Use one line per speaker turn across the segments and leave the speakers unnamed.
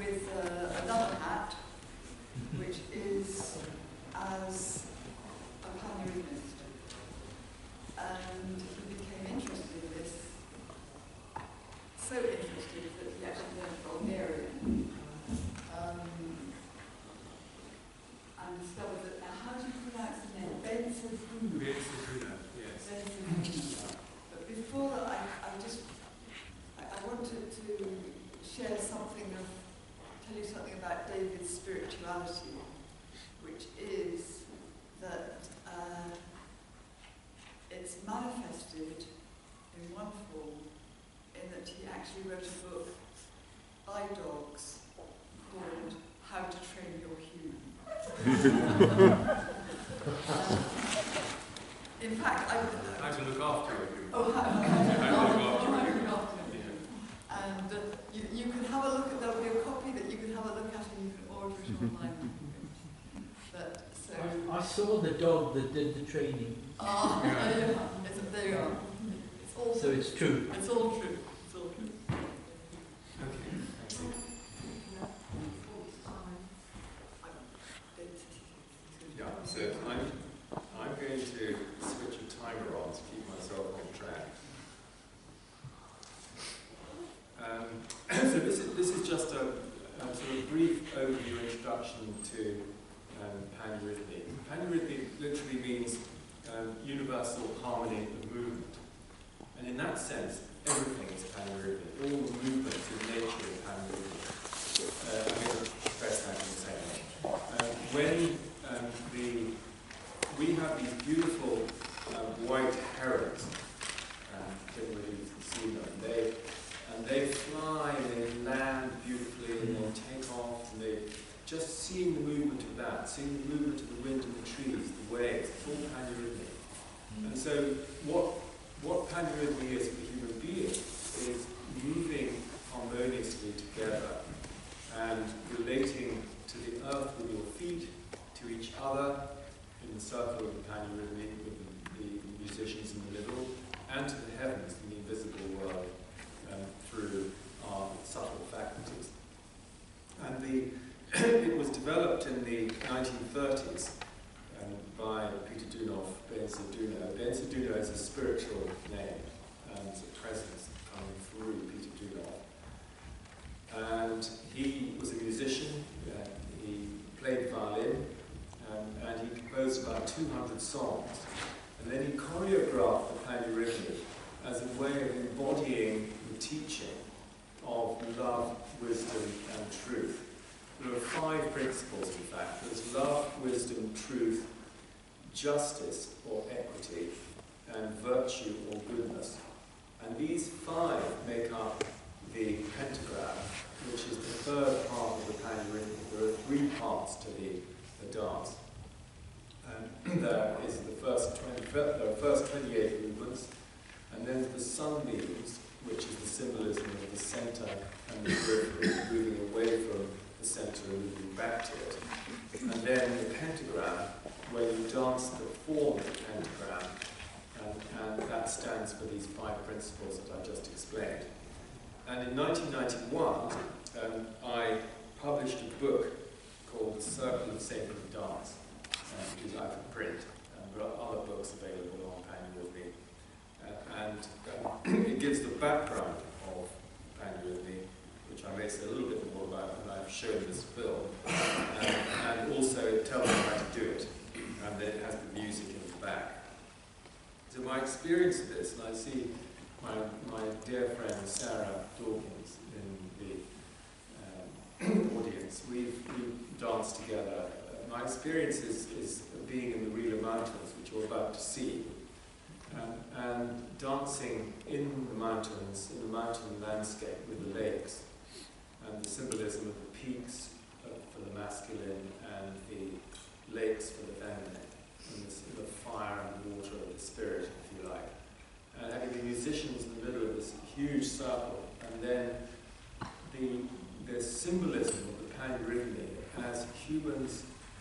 with another hat, which is as a Pan-Europeanist. And he became interested in this, so interested that he actually learned Bulgarian. And discovered that, now how do you pronounce the name? Benzabuna.
Benzabuna, yes.
Benzabuna. But before that, I wanted to share something tell you something about David's spirituality, which is that it's manifested in one form, in that he actually wrote a book, iDogs, called How to Train Your Human. In fact,
how to look after you.
Oh, how to look after you. And you can have a look at, there'll be a copy that you can have a look at and you can order it online. But, so
I saw the dog that did the training.
Ah, there you are. There you are. It's all
So it's true.
It's all true. It's all true.
Okay, thank you. Yeah, so I'm going to switch a timer on to keep myself on track. So this is just a sort of brief overview introduction to Pan-Eurythmy. Pan-Eurythmy literally means universal harmony of movement. And in that sense, everything is Pan-Eurythmy. All the movements in nature are Pan-Eurythmy. I'm going to express that in a second. We have these beautiful white herons. Everybody can see them. And they fly, and they land beautifully, and they take off, and they just seeing the movement of that, seeing the movement of the wind in the trees, the waves, it's all Pan-Eurythmy. And so what Pan-Eurythmy is for human beings is moving harmoniously together and relating to the earth with your feet, to each other in the circle of the Pan-Eurythmy with the musicians in the middle, and to the heavens in the invisible world through our subtle faculties. And it was developed in the 1930s by Peter Dunov, Benzabuna. Benzabuna is a spiritual name and a presence coming through Peter Dunov. And he was a musician, he played violin, and he composed about 200 songs. And then he choreographed the Pan-Eurythmy as a way of embodying the teaching of love, wisdom, and truth. There are 5 principles, in fact. There's love, wisdom, truth, justice or equity, and virtue or goodness. And these 5 make up the pentagram, which is the 3rd part of the Pan-Eurythmy. There are 3 parts to the dance. There is the first 28 movements, and then the sunbeams, which is the symbolism of the center and the periphery, moving away from the center and moving back to it. And then the pentagram, where you dance the form of the pentagram, and that stands for these 5 principles that I just explained. And in 1991, I published a book called The Circle of Sacred Dance, which is out of print, and there are other books available on Pan-Eurythmy. And it gives the background of Pan-Eurythmy, which I may say a little bit more about, and I've shown this film. And also it tells you how to do it, and then it has the music in the back. So my experience of this, and I see my dear friend Sarah Dawkins in the audience, we've danced together. My experience is being in the Rila Mountains, which you're about to see, and dancing in the mountains, in the mountain landscape with the lakes, and the symbolism of the peaks for the masculine and the lakes for the feminine, and the fire and the water of the spirit, if you like. And having the musicians in the middle of this huge circle, and then the symbolism of the Pan-Eurythmy as humans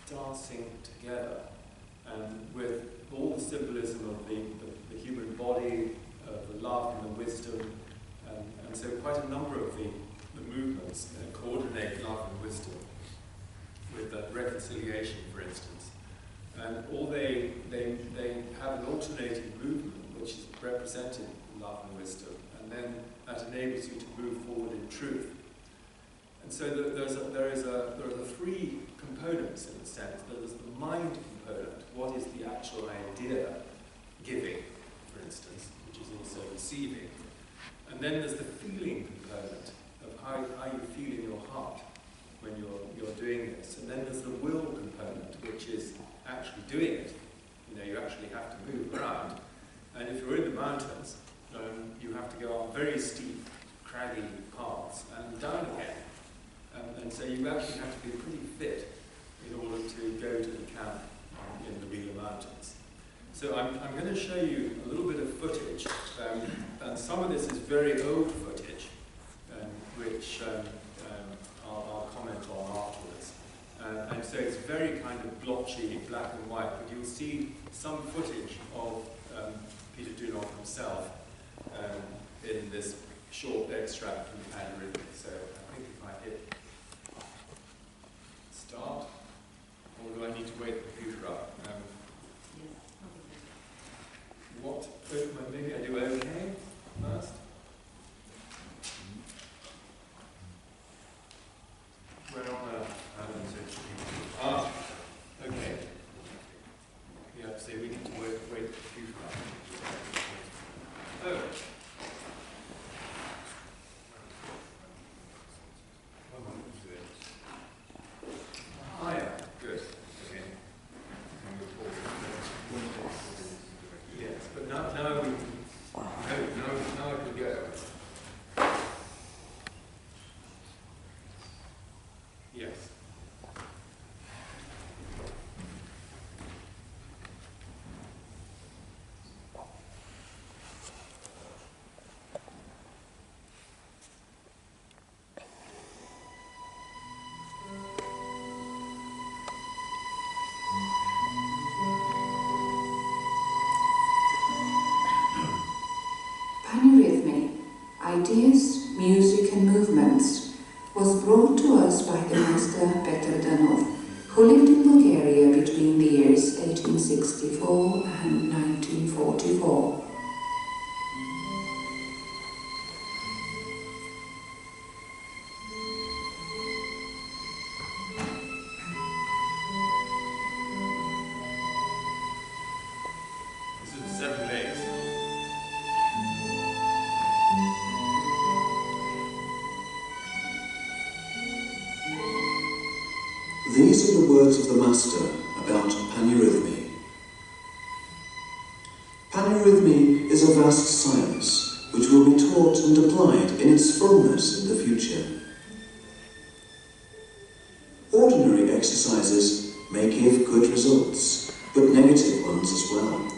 dancing together, and with all the symbolism of the human body, the love and the wisdom, and so quite a number of the movements coordinate love and wisdom with reconciliation, for instance. And they have an alternating movement which is represented in love and wisdom, and then that enables you to move forward in truth. And so there are three components in a sense. There's the mind component, what is the actual idea, giving, for instance, which is also receiving. And then there's the feeling component of how you feel in your heart when you're doing this. And then there's the will component, which is actually doing it. You actually have to move around. And if you're in the mountains, you have to go on very steep, craggy paths and down again. And so you actually have to be pretty fit in order to go to the camp in the Rila Mountains. So I'm going to show you a little bit of footage, and some of this is very old footage, which I'll comment on afterwards. And so it's very kind of blotchy, black and white, but you'll see some footage of Peter Dunlop himself in this short extract from the Panarhythmic. So I think if I hit start, or do I need to wake the computer up? Maybe I do okay first. Where on okay. Yeah, so we need to wake the computer up. Oh. Good. Okay. Yes, but now I can go. Yes.
Panarhythmy, Ideas, Music and Movements, was brought to us by the master Petr Danov, who lived in Bulgaria between the years 1864 and 1944.
This is 7 days.
These are the words of the Master about panarhythmy. Panarhythmy is a vast science which will be taught and applied in its fullness in the future. Ordinary exercises may give good results, but negative ones as well.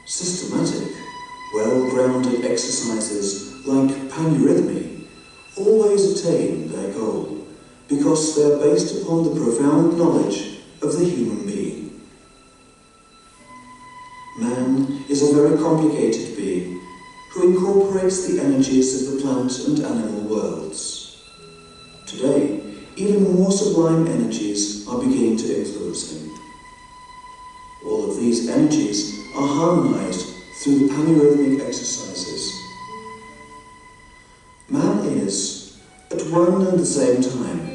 Systematic, well-grounded exercises like panarhythmy always attain their goal, because they are based upon the profound knowledge of the human being. Man is a very complicated being who incorporates the energies of the plant and animal worlds. Today, even more sublime energies are beginning to influence him. All of these energies are harmonized through the panarhythmic exercises. Man is, at one and the same time,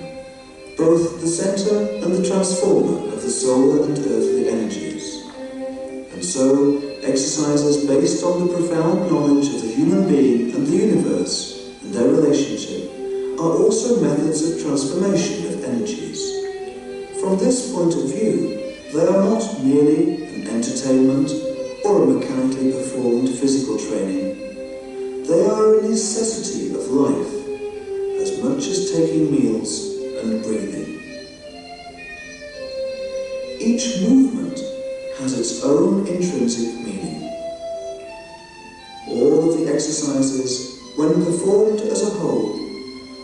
both the centre and the transformer of the solar and earthly energies. And so, exercises based on the profound knowledge of the human being and the universe and their relationship are also methods of transformation of energies. From this point of view, they are not merely an entertainment or a mechanically performed physical training. They are a necessity of life, as much as taking meals and breathing. Each movement has its own intrinsic meaning. All of the exercises, when performed as a whole,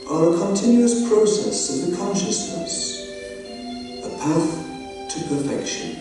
are a continuous process of the consciousness, a path to perfection.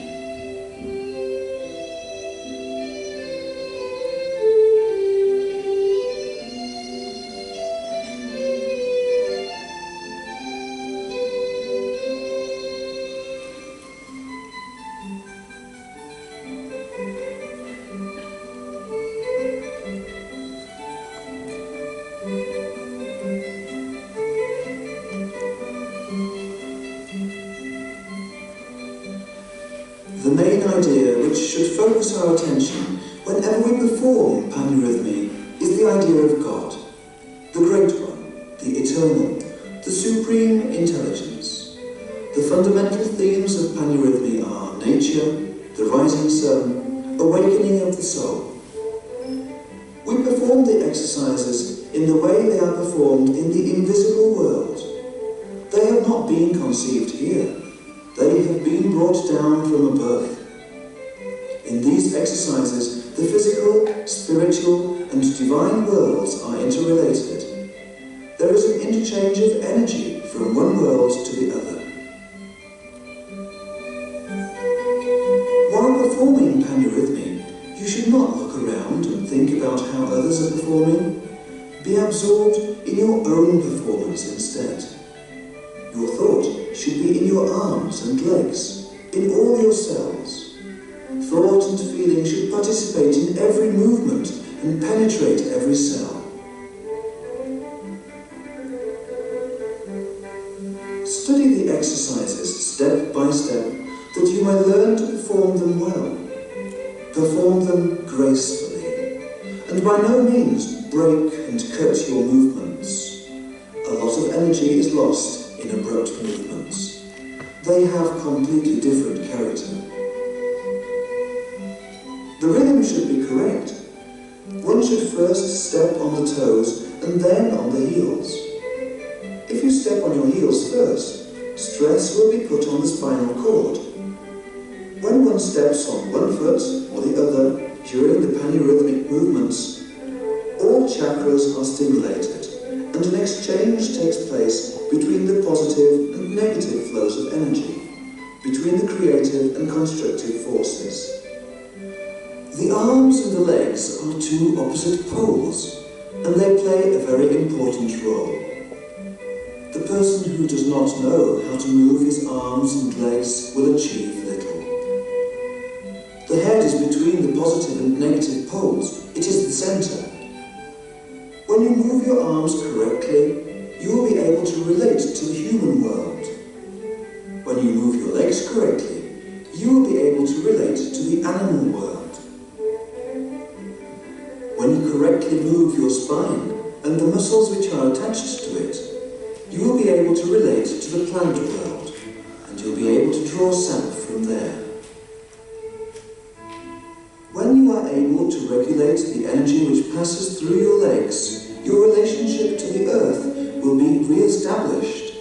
the main idea which should focus our attention whenever we perform panurhythmy is the idea of God, the Great One, the Eternal, the Supreme Intelligence. The fundamental themes of panurhythmy are nature, the rising sun, awakening of the soul. We perform the exercises in the way they are performed in the invisible world. They have not been conceived here. They have been brought down from above. In these exercises, the physical, spiritual, and divine worlds are interrelated. There is an interchange of energy from one world to the other. While performing panurhythmy, you should not look around and think about how others are performing. Be absorbed in your own performance instead. Your thought should be in your arms and legs, in all your cells. Thought and feeling should participate in every movement and penetrate every cell. Study the exercises step by step that you may learn to perform them well. Perform them gracefully, and by no means break and cut your movements. A lot of energy is lost in abrupt movements. They have completely different character. The rhythm should be correct. One should first step on the toes and then on the heels. If you step on your heels first, stress will be put on the spinal cord. When one steps on one foot or the other during the panurhythmic movements, all chakras are stimulated and an exchange takes place between the positive and negative flows of energy, between the creative and constructive forces. The arms and the legs are two opposite poles, and they play a very important role. The person who does not know how to move his arms and legs will achieve little. The head is between the positive and negative poles. It is the centre. When you move your arms correctly, you will be able to relate to the human world. When you move your legs correctly, you will be able to relate to the animal world. When you correctly move your spine and the muscles which are attached to it, you will be able to relate to the plant world, and you'll be able to draw sap from there. When you are able to regulate the energy which passes through your legs, your relationship to the earth will be re-established,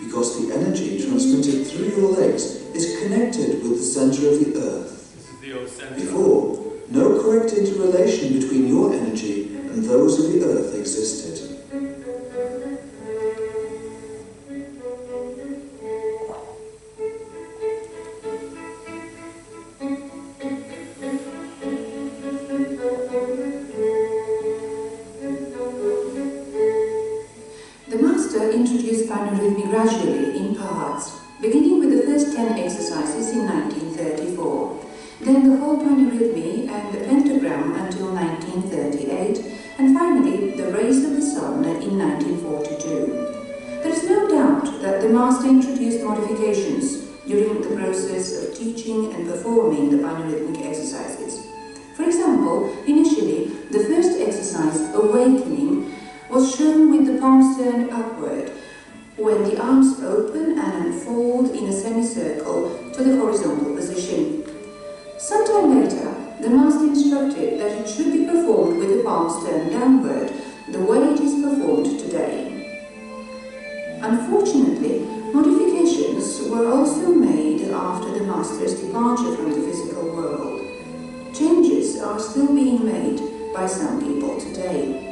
because the energy transmitted through your legs is connected with the centre of the earth.
This is the old centre.
Before, no correct interrelation between your energy and those of the earth existed.
The master introduced panurhythmy gradually in parts, beginning with the first 10 exercises in 1934. Then the whole panurhythmy and the pentagram until 1938, and finally the rays of the sun in 1942. There is no doubt that the master introduced modifications during the process of teaching and performing the panurhythmic exercises. For example, initially, the first exercise, awakening, was shown with the palms turned upward, when the arms open and unfold in a semicircle to the horizontal position. Sometime later, the master instructed that it should be performed with the palms turned downward, the way it is performed today. Unfortunately, modifications were also made after the master's departure from the physical world. Changes are still being made by some people today.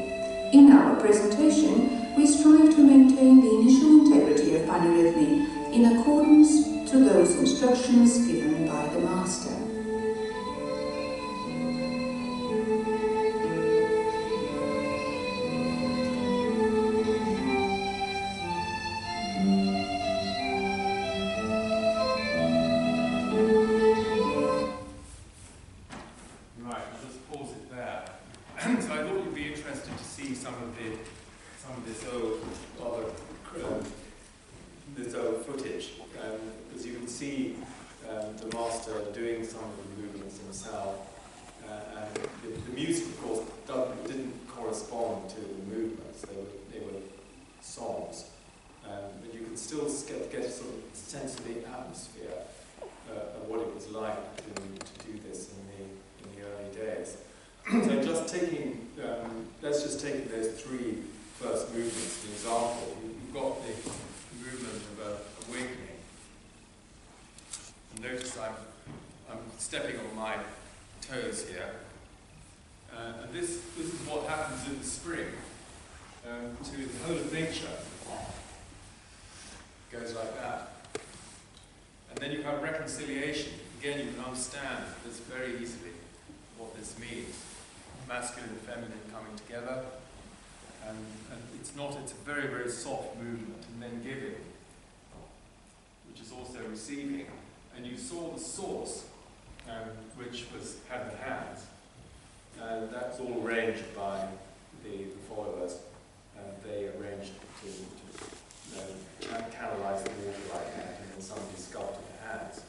In our presentation, we strive to maintain the initial integrity of panurhythmy in accordance to those instructions given by the master.
Right, I'll just pause it there. So I thought you'd be interested to see some of this old footage, as you can see. to get a sort of sense of the atmosphere of what it was like to do this in the early days. So just taking, let's just take those three first movements as an example. You've got the movement of awakening. Notice I'm stepping on my toes here. And this is what happens in the spring to the whole of nature. It goes like that. And then you have reconciliation. Again, you can understand this very easily, what this means. Masculine and feminine coming together. And it's a very, very soft movement. And then giving, which is also receiving. And you saw the source, which had the hands. And that's all arranged by the followers. And they arranged to canalize the water like that, and then somebody sculpted the hands.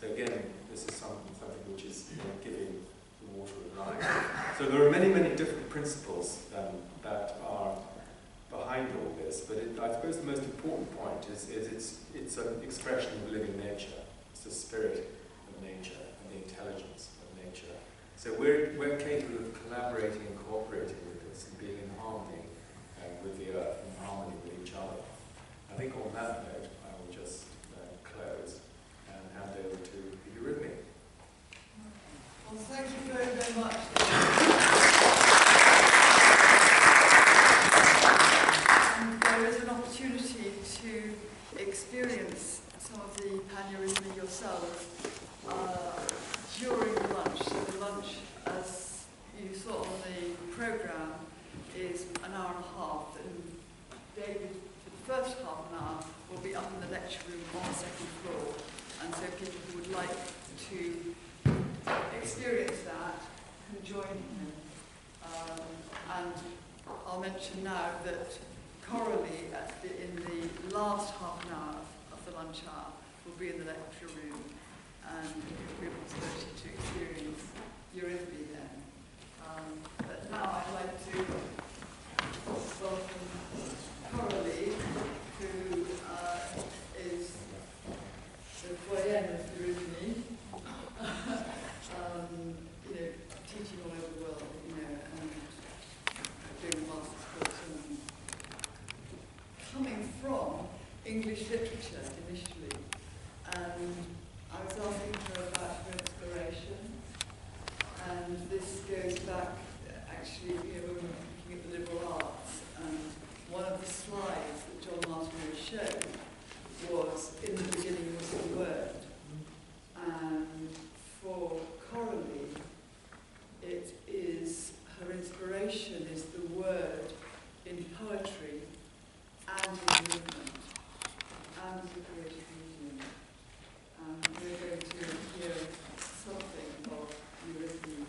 So again, this is something which is giving the water of life. So there are many, many different principles that are behind all this, but I suppose the most important point is it's an expression of living nature. It's the spirit of nature and the intelligence of nature. So we're capable of collaborating and cooperating with this and being in harmony with the earth, in harmony with each other. I think on that note, I will just close and hand over to Eurythmy.
Well, thank you very, very much. And there is an opportunity to experience some of the Pan-Eurythmy yourselves during the lunch. So the lunch, as you saw on the programme, is an hour and a half. And David, for the first half an hour, will be up in the lecture room on the second floor. And so people who would like to experience that can join him. And I'll mention now that Coralie, in the last half an hour of the lunch hour, will be in the lecture room, and you'll be able to experience Eurythmy then. But now I'd like to welcome Coralie, who is the doyenne of Eurythmy, teaching all over the world, and doing master's course, and coming from English literature initially. And I was asking her about her inspiration, and this goes back, actually, when we were looking at the liberal arts, and one of the slides that John Martineau showed was, in the beginning was the word. And for Coralie, it is, her inspiration is the word in poetry and in movement and the creative medium. And we're going to hear something of Eurythmy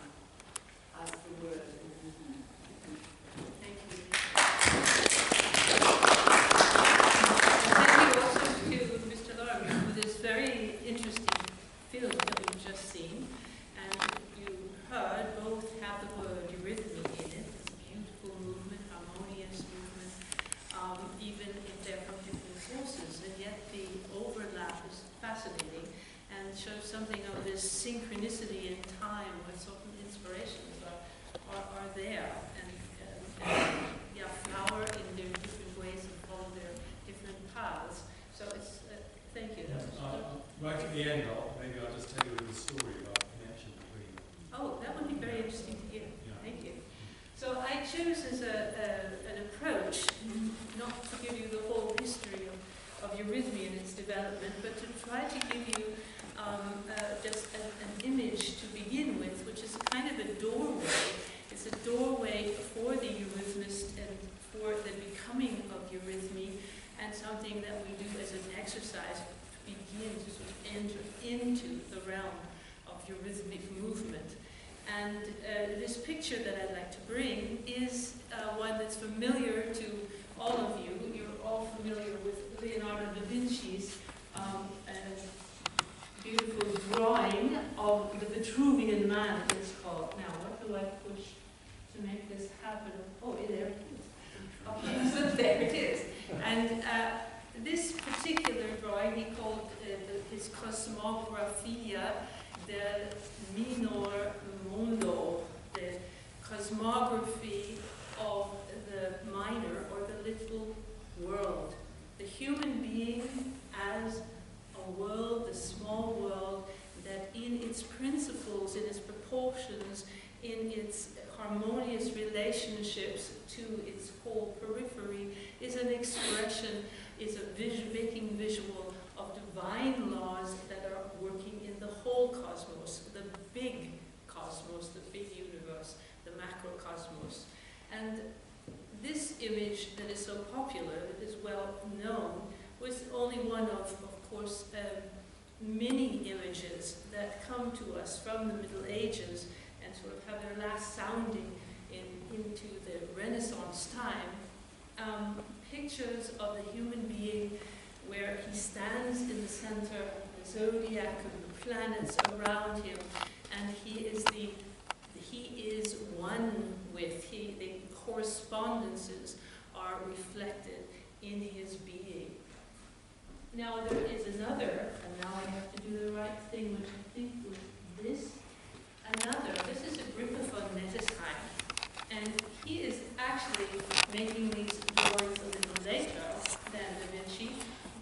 as the word in movement.
Thank you. Thank you also to Mr. Lorimer for this very interesting film that we've just seen. And you heard both have the word eurythmy in it. It's a beautiful movement, harmonious movement, even if they're from different sources. And yet the overlap is fascinating and shows something of this synchronicity in time where certain inspirations are there. And flower in their different ways and follow their different paths. So it's, thank you.
Right at the end, maybe I'll just tell you a little story about the connection between them.
Oh, that would be very interesting to hear.
Yeah.
Thank you. So I chose as an approach not to give you the whole history of eurythmy and its development, but to try to give you just an image to begin with, which is a kind of a doorway. It's a doorway for the eurythmist and for the becoming of eurythmy, and something that we do as an exercise to begin to sort of enter into the realm of eurythmic movement. And this picture that I'd like to bring is one that's familiar to all of you. You're all familiar with Leonardo da Vinci's beautiful drawing of the Vitruvian Man, it's called. Now, what do I push to make this happen? Oh, there it is. Okay, so there it is. And this particular drawing he called his Cosmographia del Minor Mundo, the cosmography of the minor or the little world. The human being as a world, a small world, that in its principles, in its proportions, in its harmonious relationships to its whole periphery, is an expression, is a making visual of divine laws that are working in the whole cosmos, the big cosmos, the big universe, the macrocosmos. And this image that is so popular, that is well known, was only one of course, many images that come to us from the Middle Ages and sort of have their last sounding into the Renaissance time. Pictures of the human being where he stands in the center of the zodiac of the planets around him, and he is one with, the correspondences are reflected in his being. Now there is another, and now I have to do the right thing, which I think was this. This is Agrippa von Nettesheim, and he is actually making these drawings a little later than Da Vinci,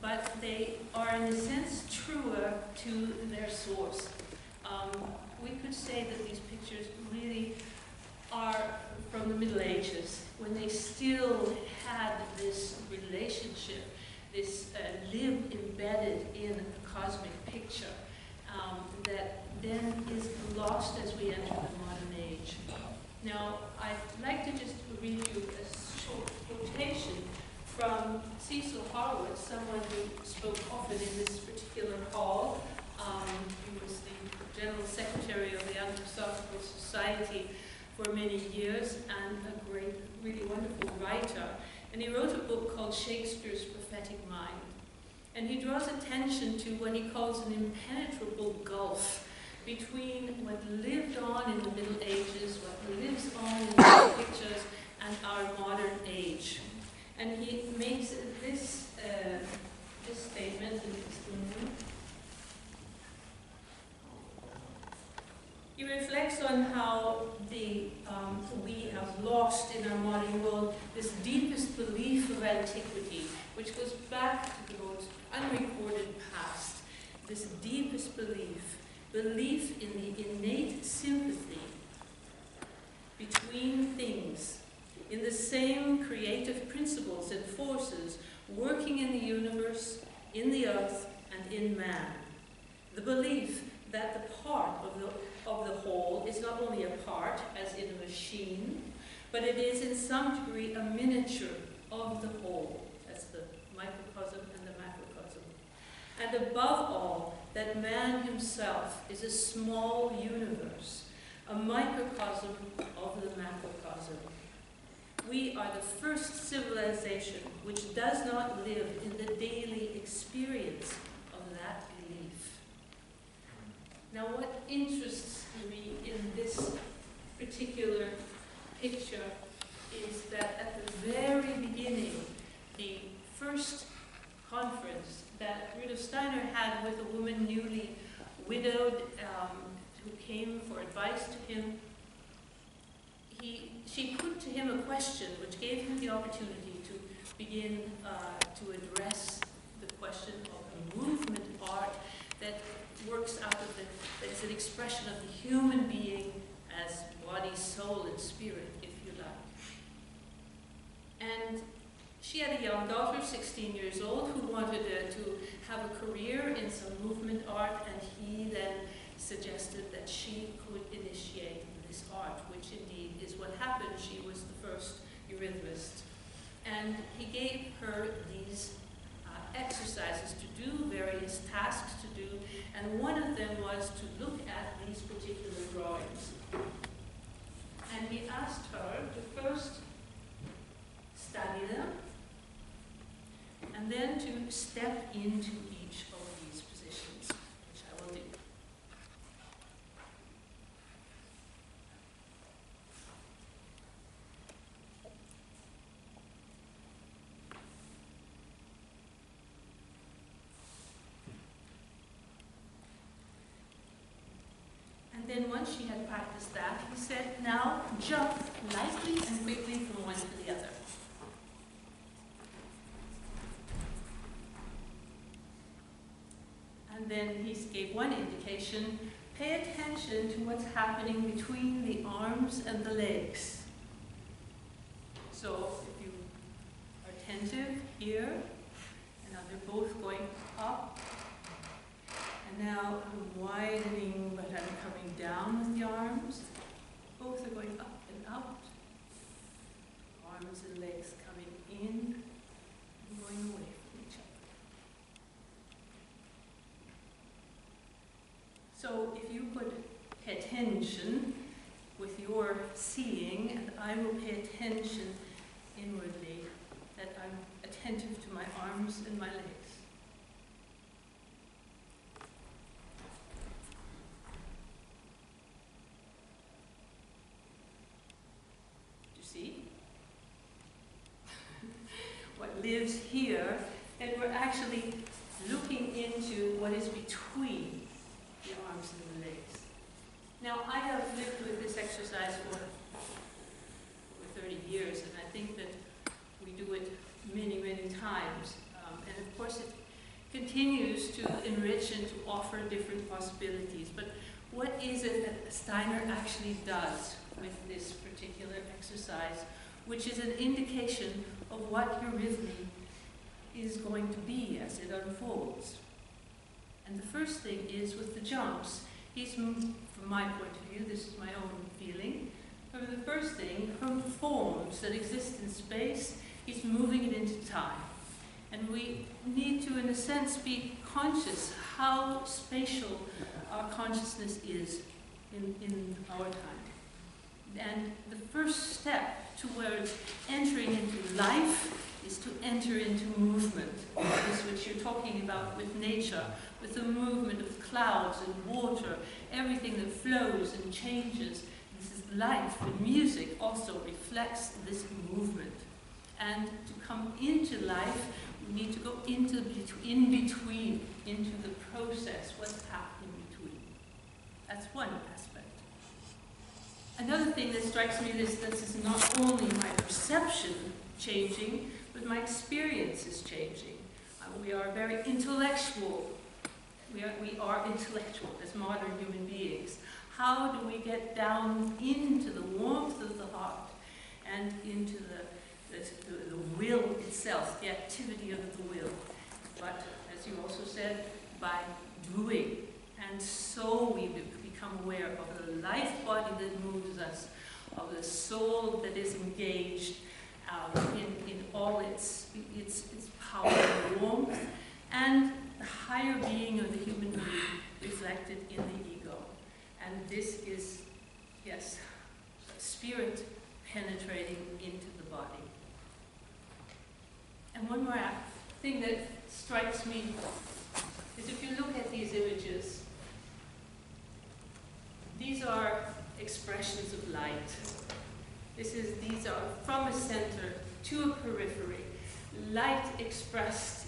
but they are in a sense truer to their source. We could say that these pictures really are from the Middle Ages, when they still had this relationship, this embedded in a cosmic picture that then is lost as we enter the modern age. Now, I'd like to just read you a short quotation from Cecil Horowitz, someone who spoke often in this particular hall. He was the General Secretary of the Anthroposophical Society for many years and a great, really wonderful writer. And he wrote a book called Shakespeare's Prophetic Mind. And he draws attention to what he calls an impenetrable gulf between what lived on in the Middle Ages, what lives on in the pictures, and our modern age. And he makes this statement in his book. He reflects on how we have lost in our modern world this deepest belief of antiquity, which goes back to the most unrecorded past. This deepest belief in the innate sympathy between things, in the same creative principles and forces working in the universe, in the earth, and in man. The belief that the part of the whole is not only a part, as in a machine, but it is in some degree a miniature of the whole. That's the microcosm and the macrocosm. And above all, that man himself is a small universe, a microcosm of the macrocosm. We are the first civilization which does not live in the daily experience of that belief. Now, what interests me in this particular picture is that at the very beginning, the first conference that Rudolf Steiner had with a woman newly widowed who came for advice to him, she put to him a question which gave him the opportunity to begin to address the question of a movement art that works out of that's an expression of the human being as body, soul, and spirit, if you like. And she had a young daughter, 16 years old, who wanted to have a career in some movement art, and he then suggested that she could initiate this art, which indeed is what happened. She was the first eurythmist. And he gave her these exercises to do, various tasks to do, and one of them was to look at these particular drawings. And he asked her to first study them, and then to step into each of these positions, which I will do. once she had practiced that, he said, now jump lightly and quickly from one to the other. And then he gave one indication, pay attention to what's happening between the arms and the legs. So if you are attentive here, and now they're both going up, and now I'm widening, but I'm coming down with the arms. Both are going up and out. Arms and legs coming in and going away from each other. So if you could pay attention with your seeing, and I will pay attention inwardly, that I'm attentive to my arms and my legs. Do you see? What lives here, and we're actually looking into what is between the arms and the legs. Now, I have lived with this exercise for 30 years, and I think that we do it many, many times. And of course, it continues to enrich and to offer different possibilities. But what is it that Steiner actually does with this particular exercise, which is an indication of what eurythmy is going to be as it unfolds? And the first thing is with the jumps. He's, from my point of view, this is my own feeling, from the first thing, from forms that exist in space, he's moving it into time. And we need to, in a sense, be conscious how spatial our consciousness is in our time. And the first step towards entering into life is to enter into movement, this which you're talking about with nature, with the movement of clouds and water, everything that flows and changes. This is life, and music also reflects this movement. And to come into life, we need to go into in between, into the process, what's happening between. That's one aspect. Another thing that strikes me is this is not only my perception changing, but my experience is changing. We are very intellectual. We are intellectual as modern human beings. How do we get down into the warmth of the heart and into the will itself, the activity of the will? But as you also said, by doing. And so we become aware of the life body that moves us, of the soul that is engaged in all its power and warmth, and the higher being of the human being reflected in the ego. And this is, yes, spirit penetrating into the body. And one more thing that strikes me is if you look at these images, these are expressions of light. These are from a center to a periphery. Light expressed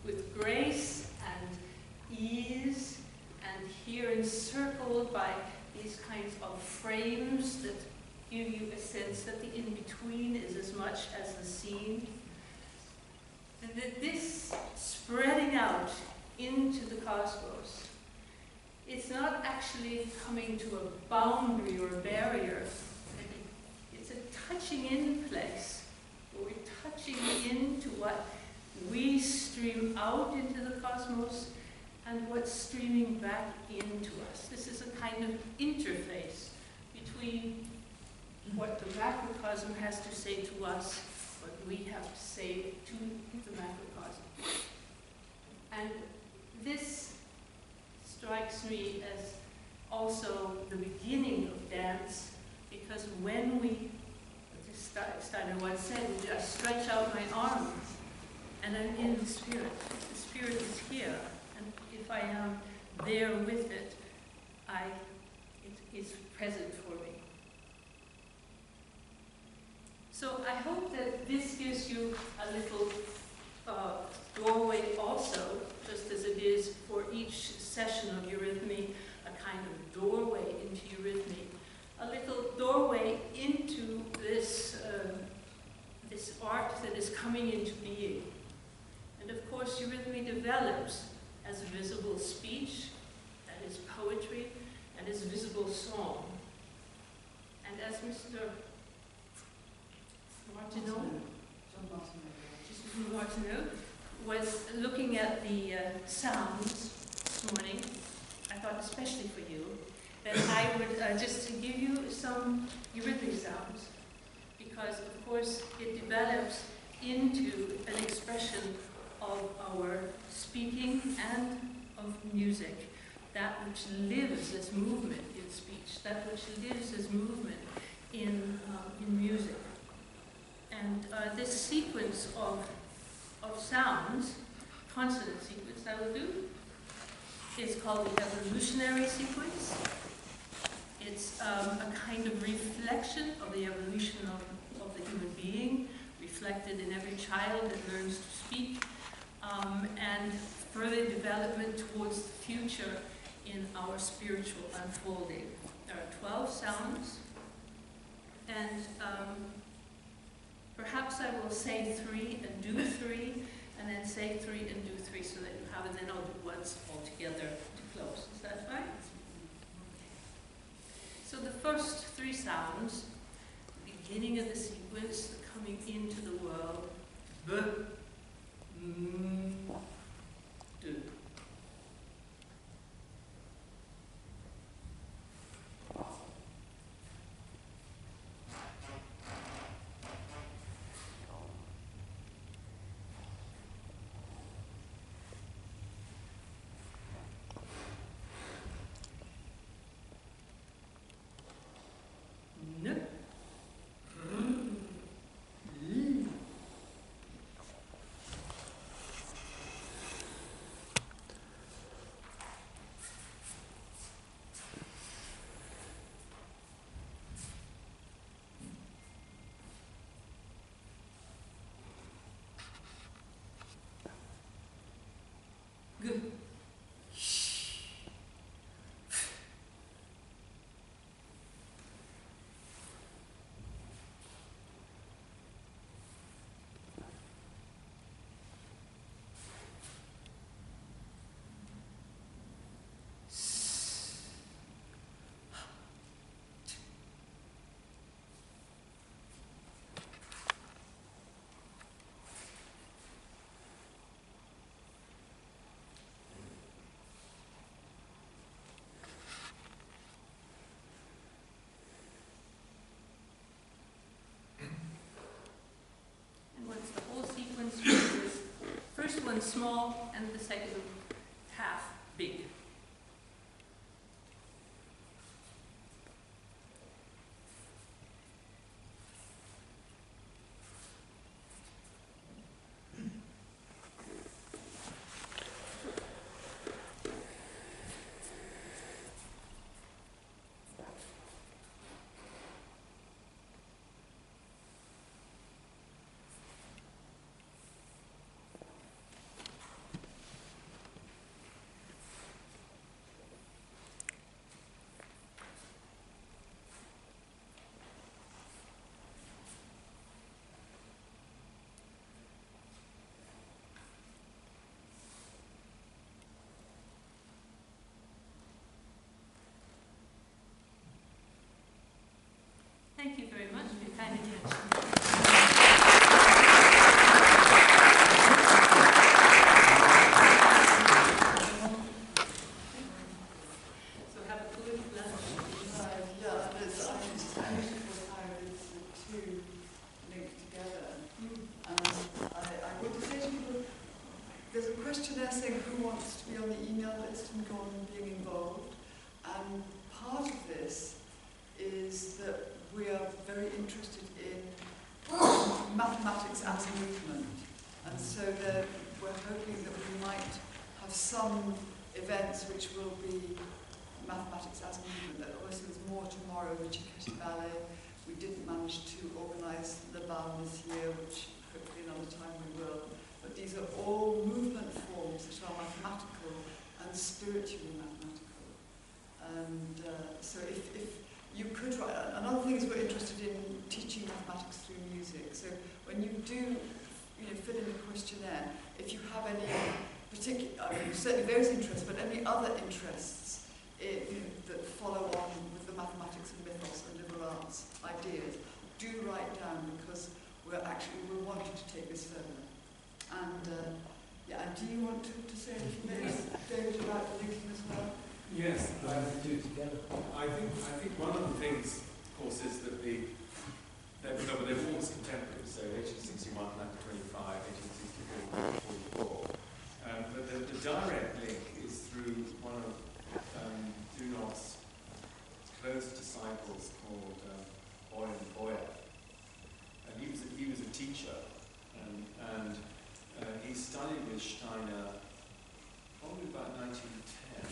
with grace and ease, and here encircled by these kinds of frames that give you a sense that the in-between is as much as the scene. And that this spreading out into the cosmos, it's not actually coming to a boundary or a barrier. It's a touching in place, where we're touching into what we stream out into the cosmos and what's streaming back into us. This is a kind of interface between what the macrocosm has to say to us, what we have to say to the macrocosm. And this strikes me as also the beginning of dance, because when we, as Steiner once said, I stretch out my arms and I'm in the spirit. The spirit is here, and if I am there with it, it is present for me. So I hope that this gives you a little doorway also, just as it is for each session of eurythmy, a kind of doorway into your was looking at the sounds this morning. I thought especially for you that I would just to give you some eurythmic sounds, because of course it develops into an expression of our speaking and of music, that which lives as movement in speech, that which lives as movement in music. And this sequence of sounds, consonant sequence I will do, is called the evolutionary sequence. It's a kind of reflection of the evolution of the human being, reflected in every child that learns to speak, and further development towards the future in our spiritual unfolding. There are 12 sounds, and perhaps I will say 3 and do 3, and then say 3 and do 3, so that you have it, then I'll do once all together to close. Is that right? So the first 3 sounds, the beginning of the sequence, the coming into the world, B, M, D. Good. The whole sequence is first one small and the second half big. Thank you very much for your kind attention. So have a good lunch.
Yeah, it's beautiful how the two link together. I would say to people, there's a questionnaire saying who wants to be on the email list and go on being involved. And part of this is that we are very interested in mathematics as a movement. And so we're hoping that we might have some events which will be mathematics as a movement. Obviously there's more tomorrow with Chiquetti Ballet. We didn't manage to organise the band this year, which hopefully another time we will. But these are all movement forms that are mathematical and spiritually mathematical. And so if you could write, another thing is we're interested in teaching mathematics through music. So when you do fill in the questionnaire, if you have any particular, certainly those interests, but any other interests that follow on with the mathematics and mythos and liberal arts ideas, do write down, because we're wanting to take this further. And
Yes,
Put the two together.
I think one of the things, of course, is that they're almost contemporary, so 1861, 1925, 1864, 1844. But the direct link is through one of Dunant's close disciples called Boyan Boyer. And he was a teacher, and he studied with Steiner probably about 1910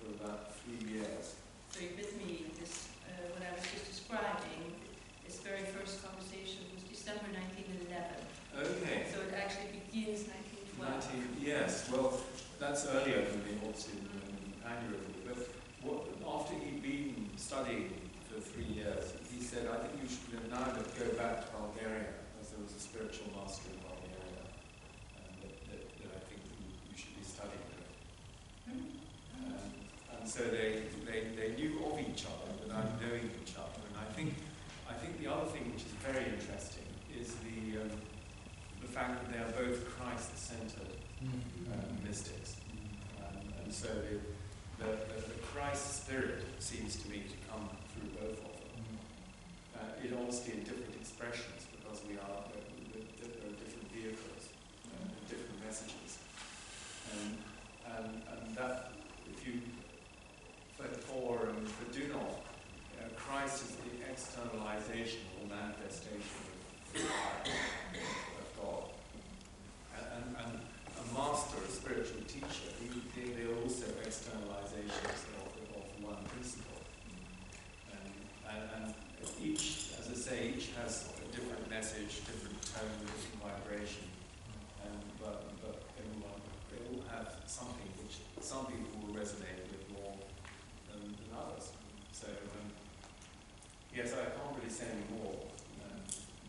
for about 3 years.
So you're with me, this, what I was just describing, this very first conversation was December 1911.
Okay.
So it actually begins 1912.
Yes, well, that's earlier than the obviously annually, but after he'd been studying for 3 years, he said, I think you should now go back to Bulgaria, as there was a spiritual master in Bulgaria, that I think you should be studying with. And so they knew of each other without knowing each other. And I think the other thing which is very interesting is the fact that they are both Christ-centered mystics. And so the Christ spirit seems to me to come through both of them. It obviously in different expressions, because there are different vehicles, different messages. And that, if you, for Dunant, Christ is the externalization or manifestation of God. And a master, a spiritual teacher, they are also externalizations of one principle. And each, as I say, each has a different message, different tone, different vibration. But they all have something which some people will resonate with more than others. So, yes, I can't really say any more.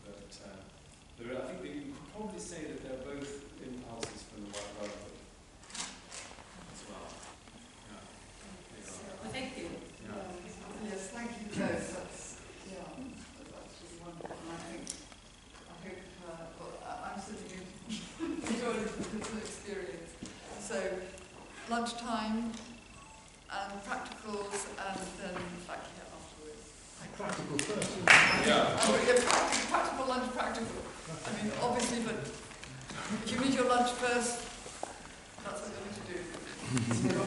But I think that you could probably say that they're both impulses from the White Brotherhood as well. Yeah.
Well, thank you.
Yeah.
Yes, thank you both. That's really wonderful. And I hope, well, I'm sitting in enjoying the experience. So, lunchtime and practicals, and then back here afterwards.
Practical first.
Yeah.
Practical lunch, practical. I mean, obviously, but if you need your lunch first, that's what you need to do.